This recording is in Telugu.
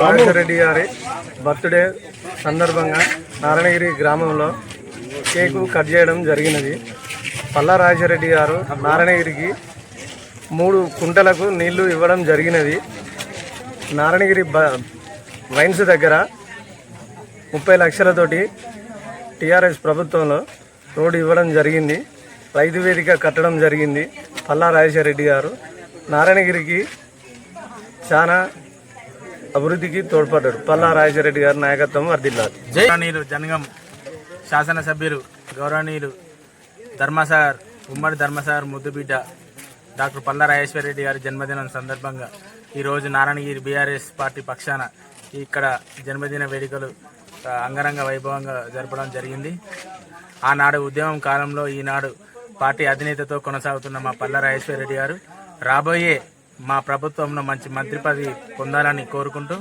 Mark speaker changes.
Speaker 1: రాజశేఖరరెడ్డి గారి బర్త్డే సందర్భంగా నారాయణగిరి గ్రామంలో కేకు కట్ చేయడం జరిగినది. పల్లా రాజశేఖరరెడ్డి గారు నారాయణగిరికి 3 కుంటలకు నీళ్లు ఇవ్వడం జరిగినది. నారాయణగిరి వైన్స్ దగ్గర 30 లక్షలతోటి టీఆర్ఎస్ ప్రభుత్వంలో రోడ్డు ఇవ్వడం జరిగింది. రైతు వేదిక కట్టడం జరిగింది. పల్లా రాజశేఖరరెడ్డి గారు నారాయణగిరికి చాలా అభివృద్ధికి తోడ్పడ్డాడు. పల్లా రాజశేఖరరెడ్డి గారి నాయకత్వం వర్ధిల్లాలి.
Speaker 2: గౌరవనీయులు జనగం శాసనసభ్యులు గౌరవనీయులు ధర్మసాగర్ ఉమ్మడి ధర్మసాగర్ ముద్దుబిడ్డ డాక్టర్ పల్లా రాజేశ్వరరెడ్డి గారి జన్మదినం సందర్భంగా ఈరోజు నారాయణగిరి బీఆర్ఎస్ పార్టీ పక్షాన ఇక్కడ జన్మదిన వేడుకలు అంగరంగ వైభవంగా జరపడం జరిగింది. ఆనాడు ఉద్యమం కాలంలో ఈనాడు పార్టీ అధినేతతో కొనసాగుతున్న మా పల్లా రాజేశ్వరరెడ్డి గారు రాబోయే మా ప్రభుత్వంలో మంచి మంత్రి పదవి పొందాలని కోరుకుంటూ